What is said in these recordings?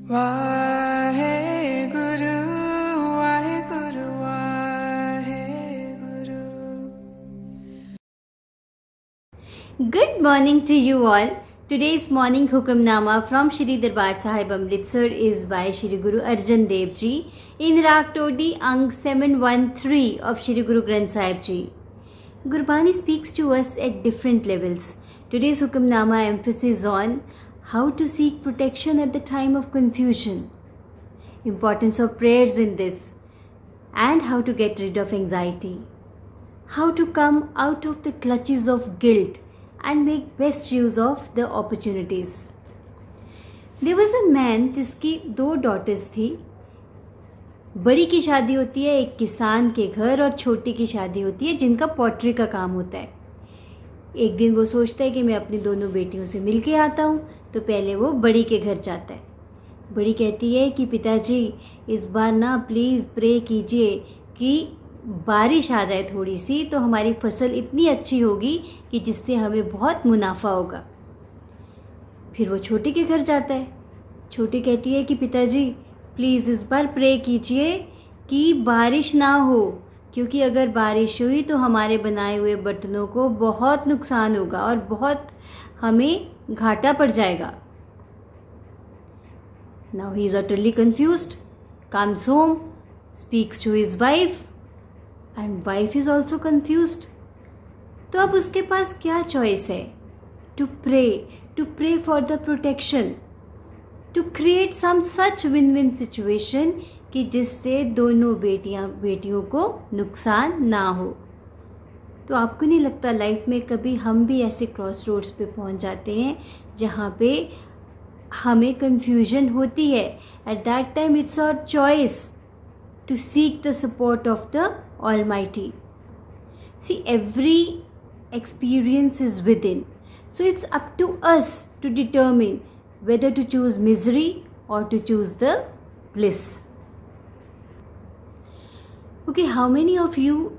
Waheguru, Waheguru, Waheguru. Good morning to you all. Today's morning Hukamnama from Shri Darbar Sahib Amritsar is by Shri Guru Arjan Dev Ji in Raag Todi Ang 713 of Shri Guru Granth Sahib Ji. Gurbani speaks to us at different levels. Today's Hukamnama emphasis on how to seek protection at the time of confusion, importance of prayers in this, and how to get rid of anxiety, how to come out of the clutches of guilt and make best use of the opportunities. There was a man जिसकी 2 daughters थी. बड़ी की शादी होती है एक किसान के घर और छोटी की शादी होती है जिनका पॉटरी का काम होता है. एक दिन वो सोचता है कि मैं अपनी दोनों बेटियों से मिल के आता हूँ, तो पहले वो बड़ी के घर जाता है. बड़ी कहती है कि पिताजी इस बार ना प्लीज़ प्रे कीजिए कि बारिश आ जाए थोड़ी सी, तो हमारी फसल इतनी अच्छी होगी कि जिससे हमें बहुत मुनाफा होगा. फिर वो छोटी के घर जाता है. छोटी कहती है कि पिताजी प्लीज़ इस बार प्रे कीजिए कि बारिश ना हो, क्योंकि अगर बारिश हुई तो हमारे बनाए हुए बर्तनों को बहुत नुकसान होगा और बहुत हमें घाटा पड़ जाएगा. Now he is utterly confused, comes home, speaks to his wife and wife is also confused. तो अब उसके पास क्या चॉइस है? To pray for the protection, to create some such win-win situation कि जिससे दोनों बेटियों को नुकसान ना हो. तो आपको नहीं लगता लाइफ में कभी हम भी ऐसे क्रॉस रोड्स पे पहुंच जाते हैं जहाँ पे हमें कंफ्यूजन होती है? At that time it's our choice to seek the support of the almighty. See every experience is with in, so it's up to us to determine whether to choose misery or to choose the bliss. Okay, how many of you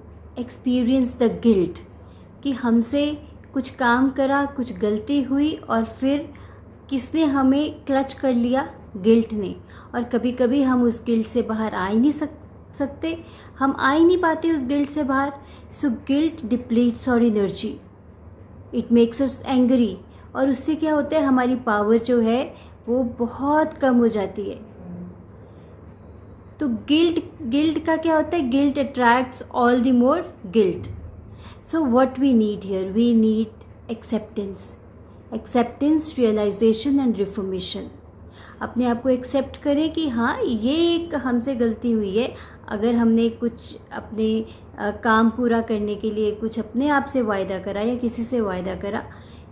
experience the guilt कि हमसे कुछ काम करा, कुछ गलती हुई और फिर किसने हमें क्लच कर लिया? गिल्ट ने. और कभी कभी हम उस गिल्ट से बाहर आ ही नहीं सकते, हम आ ही नहीं पाते उस गिल्ट से बाहर. So guilt depletes our energy, it makes us angry, और उससे क्या होता है हमारी पावर जो है वो बहुत कम हो जाती है. तो गिल्ट का क्या होता है? Guilt attracts all the more guilt. So what we need here, we need acceptance, realisation and reformation. अपने आप को एक्सेप्ट करें कि हाँ ये एक हमसे गलती हुई है. अगर हमने कुछ अपने काम पूरा करने के लिए कुछ अपने आप से वायदा करा या किसी से वायदा करा,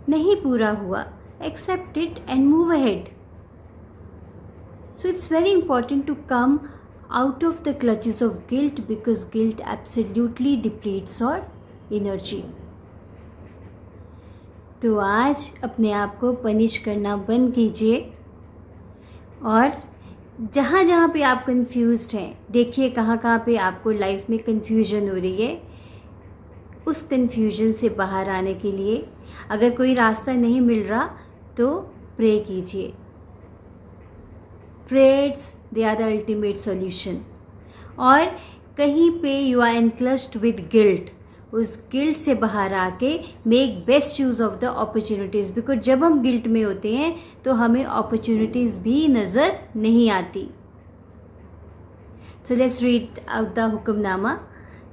नहीं पूरा हुआ, accept it and move ahead. So it's very important to come out of the clutches of guilt because guilt absolutely depletes our energy. तो आज अपने आप को पनिश करना बंद कीजिए और जहाँ जहाँ पे आप कंफ्यूज्ड हैं, देखिए कहाँ कहाँ पे आपको लाइफ में कंफ्यूजन हो रही है. उस कंफ्यूजन से बाहर आने के लिए अगर कोई रास्ता नहीं मिल रहा तो प्रे कीजिए. Prayers they are the ultimate solution. और कहीं पे you are enclosed with guilt, उस गिल्ट से बाहर आके make best use of the opportunities, because जब हम गिल्ट में होते हैं तो हमें अपॉर्चुनिटीज़ भी नज़र नहीं आती. So let's read out the Hukamnama.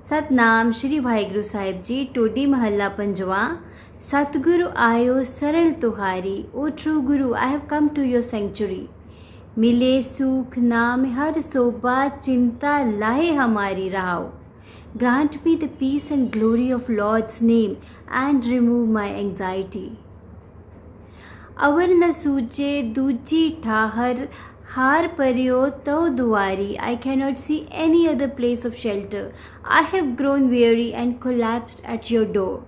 Satnam Shri Waheguru Sahib ji, Todi महल्ला पंजवा. सतगुरु आयो शरण तुहारी, O true guru I have come to your sanctuary. मिले सुख नाम हर सोबा, चिंता लाहे हमारी राव. Grant me the peace and glory of lord's name and remove my anxiety. अवर न सूझे दूजी ठाहर, हार परियो तो दुआरी. I cannot see any other place of shelter. I have grown weary and collapsed at your door.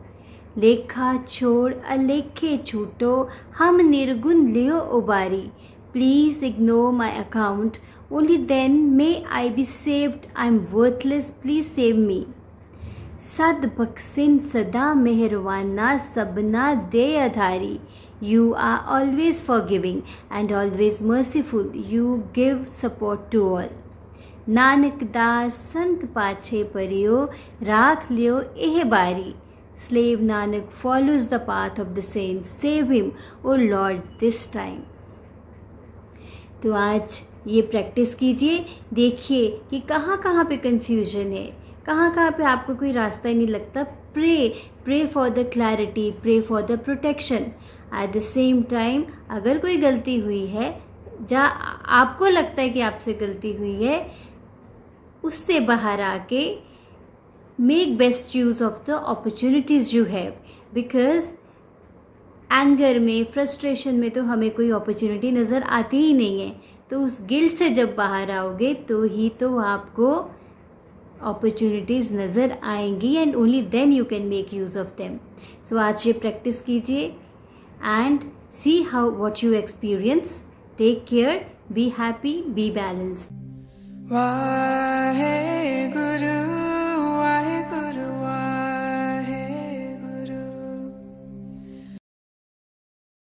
लेखा छोड़ अलेखे छूटो, हम निर्गुण लियो उबारी. Please ignore my account. Only then may I be saved. I am worthless. Please save me. सद बख्शिन सदा मेहरवाना, सबना दे आधारी. You are always forgiving and always merciful. You give support to all. Nanak दास संत पाछे परियो, राख लियो एह बारी. Slave Nanak follows the path of the saints. Save him, O Lord, this time. तो आज ये प्रैक्टिस कीजिए, देखिए कि कहाँ कहाँ पे कंफ्यूजन है, कहाँ कहाँ पे आपको कोई रास्ता ही नहीं लगता. Pray for the clarity, pray for the protection. At the same time अगर कोई गलती हुई है, जहाँ आपको लगता है कि आपसे गलती हुई है, उससे बाहर आके make best use of the opportunities you have. Because anger में, फ्रस्ट्रेशन में तो हमें कोई अपॉर्चुनिटी नज़र आती ही नहीं है. तो उस गिल्ट से जब बाहर आओगे तो ही तो आपको अपॉर्चुनिटीज़ नज़र आएंगी, and only then you can make use of them. So आज ये प्रैक्टिस कीजिए and see how what you experience. Take care, be happy, be balanced. Wahe Guru